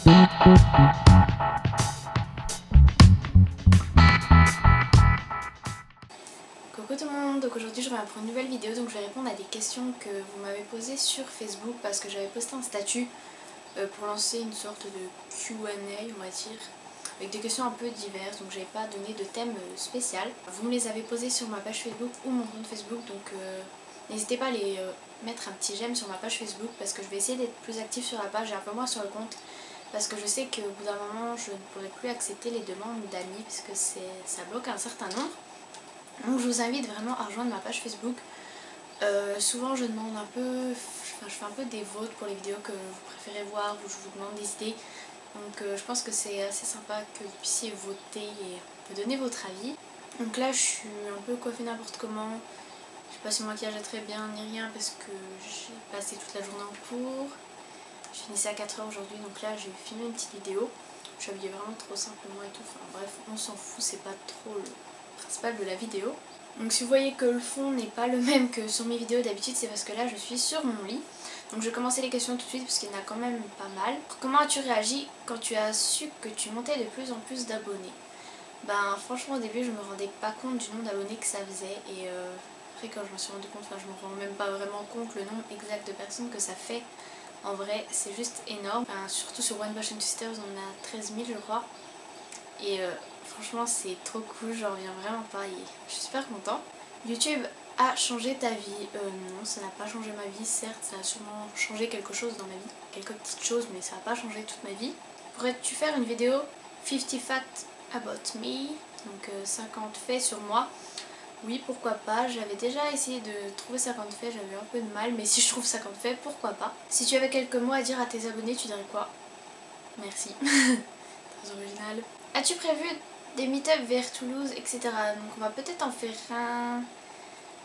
Coucou tout le monde, donc aujourd'hui je reviens pour une nouvelle vidéo, donc je vais répondre à des questions que vous m'avez posées sur Facebook parce que j'avais posté un statut pour lancer une sorte de Q&A on va dire, avec des questions un peu diverses, donc j'avais pas donné de thème spécial. Vous me les avez posées sur ma page Facebook ou mon compte Facebook, donc n'hésitez pas à les mettre un petit j'aime sur ma page Facebook parce que je vais essayer d'être plus active sur la page et un peu moins sur le compte. Parce que je sais qu'au bout d'un moment je ne pourrai plus accepter les demandes d'amis parce que ça bloque un certain nombre. Donc je vous invite vraiment à rejoindre ma page Facebook. Souvent je demande un peu, je fais un peu des votes pour les vidéos que vous préférez voir, où je vous demande des idées. Donc je pense que c'est assez sympa que vous puissiez voter et me donner votre avis. Donc là je suis un peu coiffée n'importe comment. Je sais pas si mon maquillage est très bien ni rien parce que j'ai passé toute la journée en cours. Je finissais à 4h aujourd'hui, donc là j'ai filmé une petite vidéo. Je suis habillée vraiment trop simplement et tout, enfin bref, on s'en fout, c'est pas trop le principal de la vidéo. Donc si vous voyez que le fond n'est pas le même que sur mes vidéos d'habitude, c'est parce que là je suis sur mon lit. Donc je vais commencer les questions tout de suite parce qu'il y en a quand même pas mal. Comment as-tu réagi quand tu as su que tu montais de plus en plus d'abonnés? Ben franchement au début je me rendais pas compte du nombre d'abonnés que ça faisait et après quand je me suis rendu compte, enfin je me rends même pas vraiment compte le nombre exact de personnes que ça fait. En vrai c'est juste énorme, enfin, surtout sur One Passion Sisters on a 13 000 je crois. Et franchement c'est trop cool, j'en reviens vraiment pas et je suis super content. YouTube a changé ta vie? Non, ça n'a pas changé ma vie, certes ça a sûrement changé quelque chose dans ma vie, quelques petites choses, mais ça n'a pas changé toute ma vie. Pourrais-tu faire une vidéo 50 facts about me, donc 50 faits sur moi? Oui, pourquoi pas, j'avais déjà essayé de trouver 50 faits, j'avais un peu de mal, mais si je trouve 50 faits, pourquoi pas. Si tu avais quelques mots à dire à tes abonnés, tu dirais quoi? Merci. Très original. As-tu prévu des meet-up vers Toulouse, etc. Donc on va peut-être en faire un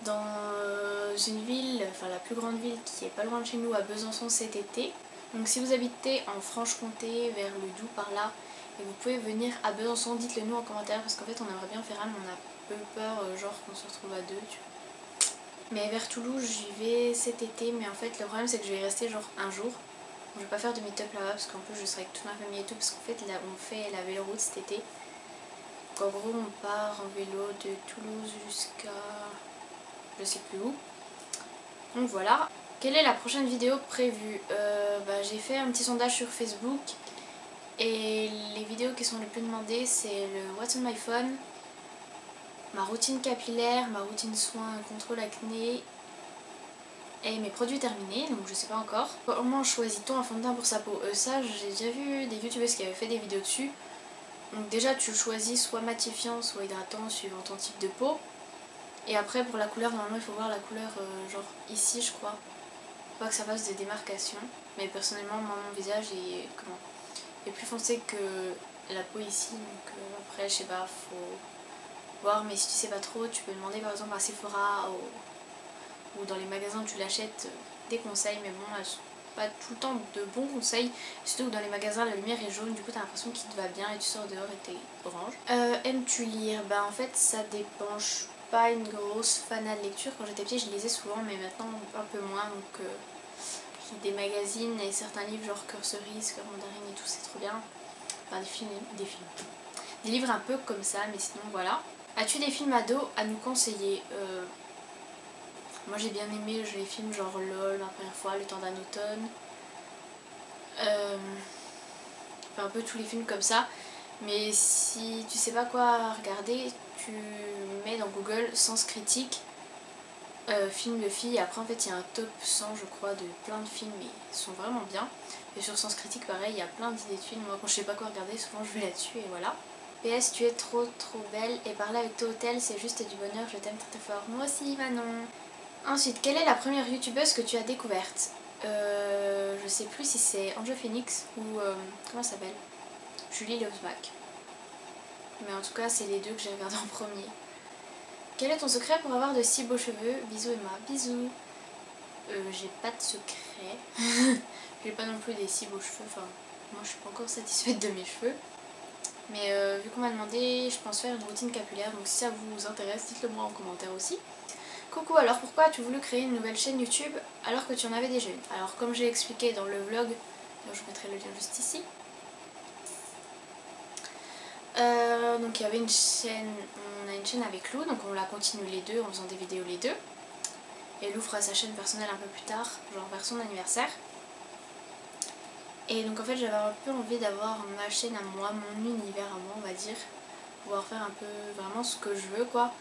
dans une ville, enfin la plus grande ville qui est pas loin de chez nous, à Besançon cet été. Donc si vous habitez en Franche-Comté, vers le Doubs par là, et vous pouvez venir à Besançon, dites-le nous en commentaire parce qu'en fait on aimerait bien faire un mais on a peu peur genre qu'on se retrouve à deux, tu vois. Mais vers Toulouse j'y vais cet été, mais en fait le problème c'est que je vais y rester genre un jour. Je vais pas faire de meet-up là-bas parce qu'en plus je serai avec toute ma famille et tout, parce qu'en fait là on fait la véloroute cet été. Donc en gros on part en vélo de Toulouse jusqu'à je sais plus où. Donc voilà. Quelle est la prochaine vidéo prévue? J'ai fait un petit sondage sur Facebook et les vidéos qui sont les plus demandées c'est le What's on my phone, ma routine capillaire, ma routine soins contrôle acné et mes produits terminés, donc je sais pas encore. Comment choisit-on un fond de teint pour sa peau? Ça j'ai déjà vu des youtubeuses qui avaient fait des vidéos dessus. Donc déjà tu choisis soit matifiant soit hydratant suivant ton type de peau. Et après pour la couleur normalement il faut voir la couleur genre ici je crois. Faut pas que ça fasse des démarcations. Mais personnellement moi mon visage est plus foncé que la peau ici. Donc après je sais pas, faut voir, mais si tu sais pas trop tu peux demander par exemple à Sephora ou dans les magasins où tu l'achètes des conseils, mais bon elles sont pas tout le temps de bons conseils, surtout que dans les magasins la lumière est jaune, du coup t'as l'impression qu'il te va bien et tu sors dehors et t'es orange. Aimes-tu lire? Bah en fait ça dépend, je suis pas une grosse fanat de lecture. Quand j'étais petite je lisais souvent mais maintenant un peu moins, donc je lis des magazines et certains livres genre Cœur Cerise, Cœur Mandarine et tout, c'est trop bien. Enfin des livres un peu comme ça, mais sinon voilà. As-tu des films ados à nous conseiller? Moi j'ai bien aimé les films genre LOL, la première fois, Le temps d'un automne. Enfin un peu tous les films comme ça. Mais si tu sais pas quoi regarder, tu mets dans Google Sens Critique, films de filles. Après en fait il y a un top 100 je crois de plein de films mais ils sont vraiment bien. Et sur Sens Critique pareil, il y a plein d'idées de films. Moi quand je sais pas quoi regarder, souvent je vais là-dessus et voilà. PS, tu es trop belle et parler avec toi au tel c'est juste du bonheur, je t'aime très fort. Moi aussi Manon. Ensuite, quelle est la première youtubeuse que tu as découverte? Je sais plus si c'est Angel Phoenix ou comment elle s'appelle? Julie Loves Back. Mais en tout cas c'est les deux que j'ai regardé en premier. Quel est ton secret pour avoir de si beaux cheveux? Bisous Emma. Bisous. J'ai pas de secret. J'ai pas non plus des si beaux cheveux, enfin moi je suis pas encore satisfaite de mes cheveux. Mais vu qu'on m'a demandé, je pense faire une routine capillaire, donc si ça vous intéresse, dites-le moi en commentaire aussi. Coucou, alors pourquoi as-tu voulu créer une nouvelle chaîne YouTube alors que tu en avais déjà une? Alors comme j'ai expliqué dans le vlog, je vous mettrai le lien juste ici, Donc il y avait une chaîne, on a une chaîne avec Lou, donc on la continue les deux en faisant des vidéos les deux. Et Lou fera sa chaîne personnelle un peu plus tard, genre vers son anniversaire. Et donc en fait j'avais un peu envie d'avoir ma chaîne à moi, mon univers à moi on va dire. Pouvoir faire un peu vraiment ce que je veux quoi.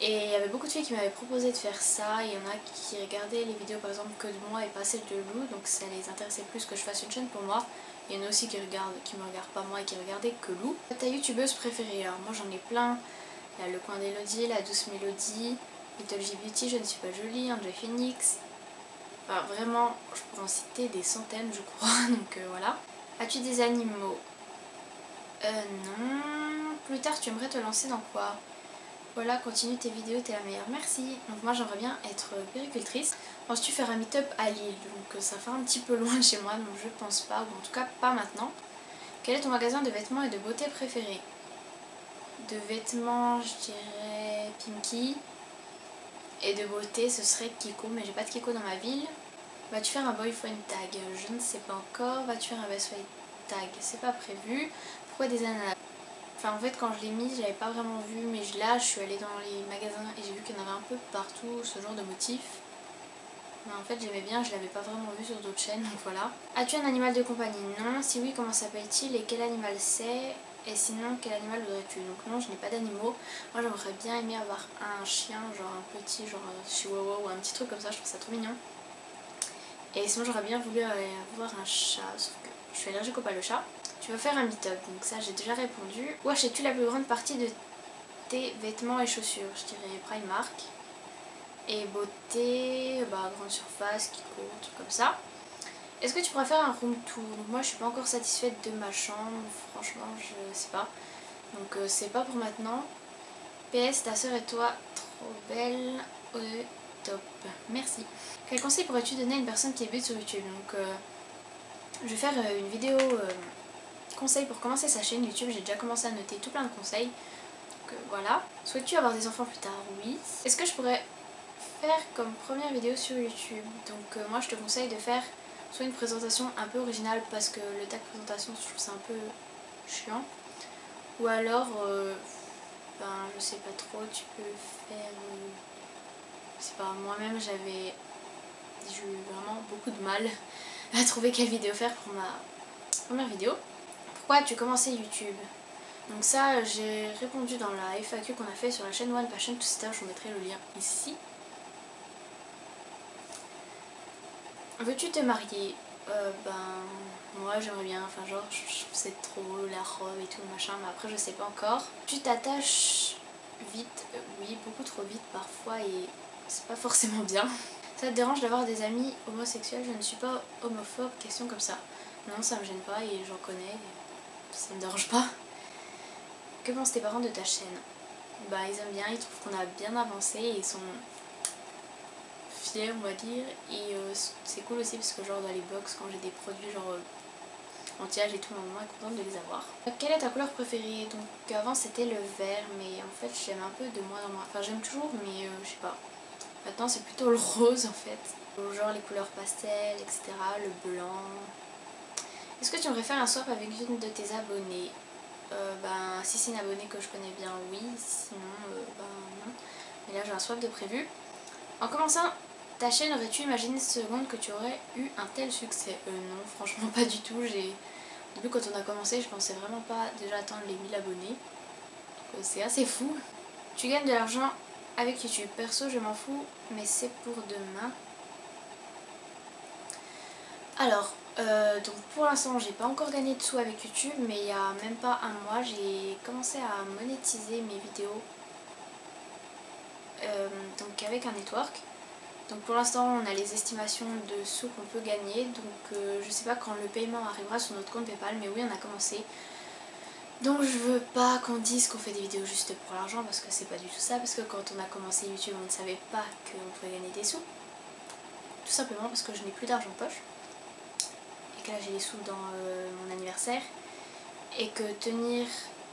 Et il y avait beaucoup de filles qui m'avaient proposé de faire ça. Il y en a qui regardaient les vidéos par exemple que de moi et pas celles de Lou, donc ça les intéressait plus que je fasse une chaîne pour moi. Il y en a aussi qui me regardent pas moi et qui regardaient que Lou. Ta youtubeuse préférée, alors moi j'en ai plein. Il y a Le Coin d'Elodie, La Douce Mélodie, Little J Beauty, Je ne suis pas jolie, Enjoy Phoenix. Enfin vraiment, je pourrais en citer des centaines je crois, donc voilà. As-tu des animaux? Non. Plus tard tu aimerais te lancer dans quoi? Voilà, continue tes vidéos, t'es la meilleure, merci. Donc moi j'aimerais bien être puéricultrice. Penses-tu faire un meet-up à Lille? Donc ça fait un petit peu loin de chez moi, donc je pense pas, ou en tout cas pas maintenant. Quel est ton magasin de vêtements et de beauté préféré? De vêtements, je dirais Pinky. Et de beauté, ce serait Kiko, mais j'ai pas de Kiko dans ma ville. Vas-tu faire un boyfriend tag? Je ne sais pas encore. Vas-tu faire un best friend tag? C'est pas prévu. Pourquoi des ananas? Enfin en fait quand je l'ai mise j'avais pas vraiment vu, mais là je suis allée dans les magasins et j'ai vu qu'il y en avait un peu partout ce genre de motif. Mais en fait j'aimais bien, je l'avais pas vraiment vu sur d'autres chaînes, donc voilà. As-tu un animal de compagnie? Non. Si oui, comment s'appelle-t-il et quel animal c'est? Et sinon quel animal voudrais-tu? Donc non, je n'ai pas d'animaux. Moi j'aurais bien aimé avoir un chien, genre un petit genre chihuahua ou un petit truc comme ça, je trouve ça trop mignon. Et sinon j'aurais bien voulu avoir un chat, sauf que je suis allergique au pas le chat. Tu veux faire un meet-up, donc ça j'ai déjà répondu. Où achètes-tu la plus grande partie de tes vêtements et chaussures? Je dirais Primark. Et beauté, bah grande surface, Kiko, un truc comme ça. Est-ce que tu pourrais faire un room tour? Moi je suis pas encore satisfaite de ma chambre, franchement je sais pas. Donc c'est pas pour maintenant. PS, ta soeur et toi, trop belle, au top. Merci. Quel conseil pourrais-tu donner à une personne qui débute sur YouTube? Donc je vais faire une vidéo conseils pour commencer sa chaîne YouTube. J'ai déjà commencé à noter tout plein de conseils. Donc voilà. Souhaites-tu avoir des enfants plus tard? Oui. Est-ce que je pourrais faire comme première vidéo sur YouTube? Donc moi je te conseille de faire soit une présentation un peu originale parce que le tag présentation je trouve ça un peu chiant. Ou alors, ben je sais pas trop, tu peux faire... je sais pas, moi-même j'ai eu vraiment beaucoup de mal à trouver quelle vidéo faire pour ma première vidéo. Pourquoi as-tu commencé YouTube? Donc ça j'ai répondu dans la FAQ qu'on a fait sur la chaîne One Passion to Star, je vous mettrai le lien ici. Veux-tu te marier? Ben moi j'aimerais bien, enfin genre je trouve c'est trop la robe et tout machin, mais après je sais pas encore. Tu t'attaches vite? Oui, beaucoup trop vite parfois et c'est pas forcément bien. Ça te dérange d'avoir des amis homosexuels? Je ne suis pas homophobe, question comme ça. Non, ça me gêne pas et j'en connais, et ça me dérange pas. Que pensent tes parents de ta chaîne? Bah ils aiment bien, ils trouvent qu'on a bien avancé et ils sont fiers on va dire. Et c'est cool aussi parce que genre dans les box quand j'ai des produits genre anti-âge et tout, ma maman est contente de les avoir. Quelle est ta couleur préférée? Donc avant c'était le vert, mais en fait j'aime un peu de moins en moins. Enfin j'aime toujours mais je sais pas. Maintenant c'est plutôt le rose en fait. Genre les couleurs pastel, etc. Le blanc. Est-ce que tu aimerais faire un swap avec une de tes abonnés? Ben si c'est une abonnée que je connais bien, oui. Sinon, ben non. Mais là j'ai un swap de prévu. En commençant ta chaîne, aurais-tu imaginé une seconde que tu aurais eu un tel succès? Non, franchement pas du tout. Au début quand on a commencé, je pensais vraiment pas déjà atteindre les 1000 abonnés. C'est assez fou. Tu gagnes de l'argent avec YouTube. Perso, je m'en fous, mais c'est pour demain. Alors, donc pour l'instant j'ai pas encore gagné de sous avec YouTube, mais il y a même pas un mois j'ai commencé à monétiser mes vidéos donc avec un network. Donc pour l'instant on a les estimations de sous qu'on peut gagner, donc je sais pas quand le paiement arrivera sur notre compte PayPal, mais oui on a commencé. Donc je veux pas qu'on dise qu'on fait des vidéos juste pour l'argent parce que c'est pas du tout ça, parce que quand on a commencé YouTube on ne savait pas qu'on pouvait gagner des sous. Tout simplement parce que je n'ai plus d'argent de poche. Et que là j'ai les sous dans mon anniversaire. Et que tenir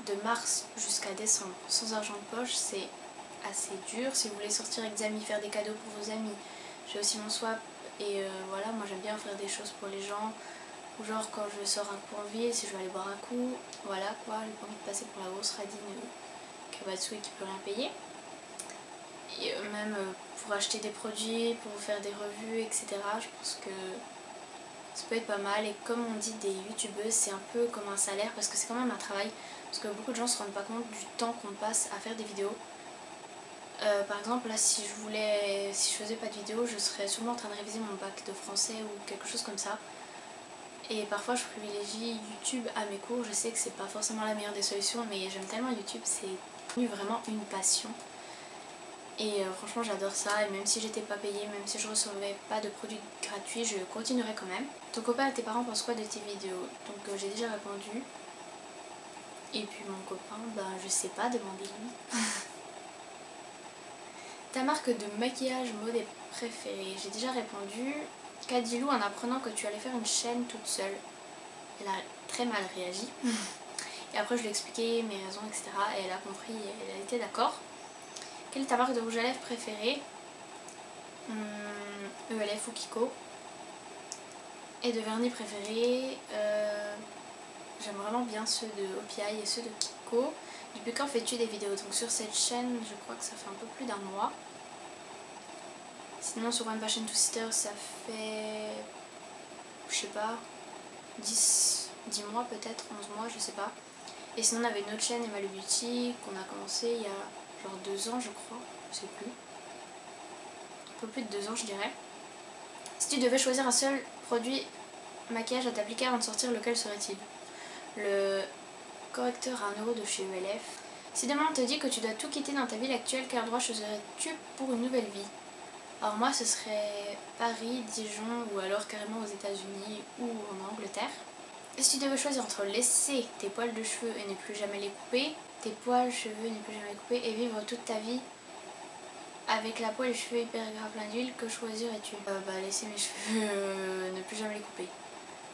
de mars jusqu'à décembre sans argent de poche c'est assez dur. Si vous voulez sortir avec des amis, faire des cadeaux pour vos amis, j'ai aussi mon swap et voilà, moi j'aime bien faire des choses pour les gens, Ou genre quand je sors un coup en ville, si je veux aller boire un coup, voilà quoi, j'ai pas envie de passer pour la grosse radine qui va dessous et qui peut rien payer. Et même pour acheter des produits, pour faire des revues, etc. Je pense que ça peut être pas mal. Et comme on dit des youtubeuses, c'est un peu comme un salaire parce que c'est quand même un travail. Parce que beaucoup de gens se rendent pas compte du temps qu'on passe à faire des vidéos. Par exemple là si je faisais pas de vidéo, je serais sûrement en train de réviser mon bac de français ou quelque chose comme ça. Et parfois je privilégie YouTube à mes cours. Je sais que c'est pas forcément la meilleure des solutions, mais j'aime tellement YouTube, c'est devenu vraiment une passion. Et franchement j'adore ça, et même si j'étais pas payée, même si je recevais pas de produits gratuits, je continuerai quand même. Ton copain et tes parents pensent quoi de tes vidéos? Donc j'ai déjà répondu. Et puis mon copain, je sais pas, demandez-lui. Ta marque de maquillage mode est préférée? J'ai déjà répondu. Qu'a dit Lou en apprenant que tu allais faire une chaîne toute seule? Elle a très mal réagi. Et après je lui ai expliqué mes raisons, etc. Et elle a compris et elle a été d'accord. Quelle est ta marque de rouge à lèvres préférée? ELF ou Kiko. Et de vernis préféré, j'aime vraiment bien ceux de OPI et ceux de Kiko. Depuis quand fais-tu des vidéos? Donc sur cette chaîne, je crois que ça fait un peu plus d'un mois. Sinon sur One Passion Two Sister, ça fait, je sais pas, 10 mois peut-être, 11 mois, je sais pas. Et sinon on avait une autre chaîne, Emalu Beauty, qu'on a commencé il y a genre 2 ans je crois, je sais plus. Un peu plus de 2 ans je dirais. Si tu devais choisir un seul produit maquillage à t'appliquer avant de sortir, lequel serait-il? Le correcteur à 1 € de chez ELF. Si demain on te dit que tu dois tout quitter dans ta ville actuelle, quel endroit choisirais-tu pour une nouvelle vie? Alors moi ce serait Paris, Dijon ou alors carrément aux États-Unis ou en Angleterre. Et si tu devais choisir entre laisser tes poils de cheveux et ne plus jamais les couper, tes poils, cheveux, ne plus jamais les couper et vivre toute ta vie avec la peau et les cheveux hyper gras plein d'huile, que choisirais-tu? Laisser mes cheveux, ne plus jamais les couper.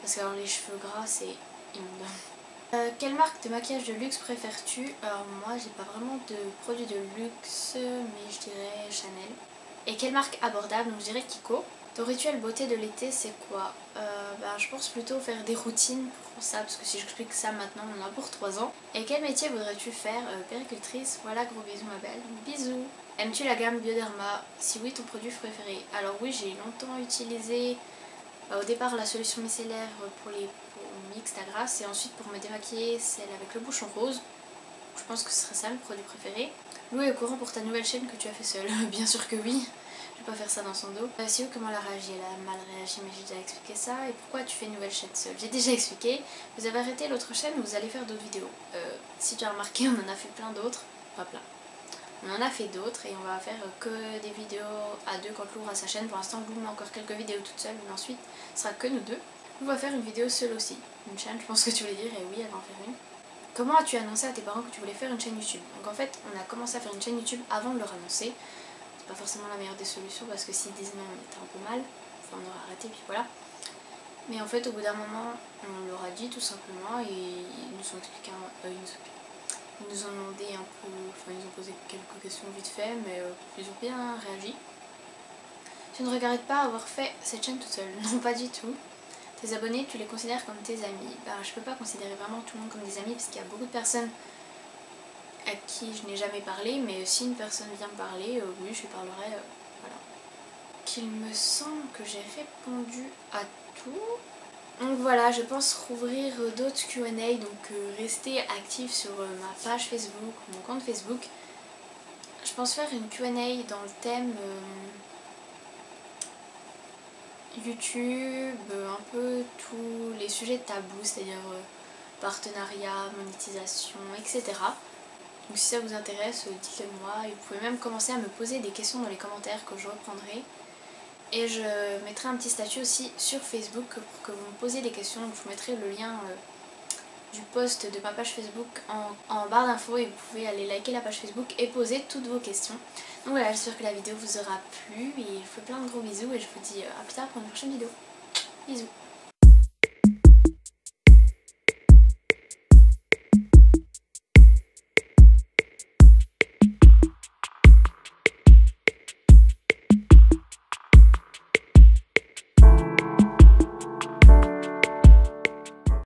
Parce que alors les cheveux gras c'est immonde. Quelle marque de maquillage de luxe préfères-tu? Alors moi j'ai pas vraiment de produits de luxe, mais je dirais Chanel. Et quelle marque abordable? Donc je dirais Kiko. Ton rituel beauté de l'été c'est quoi? Je pense plutôt faire des routines pour ça, parce que si j'explique ça maintenant on en a pour 3 ans. Et quel métier voudrais-tu faire? Péricultrice. Voilà, gros bisous ma belle. Bisous. Aimes-tu la gamme Bioderma? Si oui, ton produit préféré? Alors oui, j'ai longtemps utilisé au départ la solution micellaire pour les peaux mixtes à grasse, et ensuite pour me démaquiller celle avec le bouchon rose. Je pense que ce serait ça le produit préféré. Lou est au courant pour ta nouvelle chaîne que tu as fait seule? Bien sûr que oui. Je vais pas faire ça dans son dos. Si oui, comment elle a réagi? Elle a mal réagi, mais j'ai déjà expliqué ça. Et pourquoi tu fais une nouvelle chaîne seule? J'ai déjà expliqué. Vous avez arrêté l'autre chaîne, vous allez faire d'autres vidéos. Si tu as remarqué, on en a fait plein d'autres. Pas plein. On en a fait d'autres et on va faire que des vidéos à deux quand Lou aura sa chaîne. Pour l'instant, Lou met encore quelques vidéos toute seule, mais ensuite, ce sera que nous deux. Lou va faire une vidéo seule aussi. Une chaîne, je pense que tu voulais dire, et oui, elle va en faire une. Comment as-tu annoncé à tes parents que tu voulais faire une chaîne YouTube? Donc en fait, on a commencé à faire une chaîne YouTube avant de leur annoncer. C'est pas forcément la meilleure des solutions parce que s'ils disent non, on était un peu mal. Enfin, on aurait arrêté, puis voilà. Mais en fait, au bout d'un moment, on leur a dit tout simplement et ils nous ont expliqué, ils nous ont demandé un peu, enfin ils ont posé quelques questions vite fait, mais ils ont bien réagi. Tu ne regrettes pas avoir fait cette chaîne toute seule? Non, pas du tout. Tes abonnés, tu les considères comme tes amis? Je peux pas considérer vraiment tout le monde comme des amis parce qu'il y a beaucoup de personnes à qui je n'ai jamais parlé, mais si une personne vient me parler, oui, je lui parlerai, voilà. Qu'il me semble que j'ai répondu à tout. Donc voilà, je pense rouvrir d'autres Q&A, donc rester actif sur ma page Facebook, mon compte Facebook. Je pense faire une Q&A dans le thème YouTube, un peu tous les sujets tabous, c'est-à-dire partenariat, monétisation, etc. Donc si ça vous intéresse, dites-le moi, et vous pouvez même commencer à me poser des questions dans les commentaires que je reprendrai. Et je mettrai un petit statut aussi sur Facebook pour que vous me posiez des questions. Donc je vous mettrai le lien du post de ma page Facebook en barre d'infos et vous pouvez aller liker la page Facebook et poser toutes vos questions. Donc voilà, j'espère que la vidéo vous aura plu et je vous fais plein de gros bisous et je vous dis à plus tard pour une prochaine vidéo. Bisous.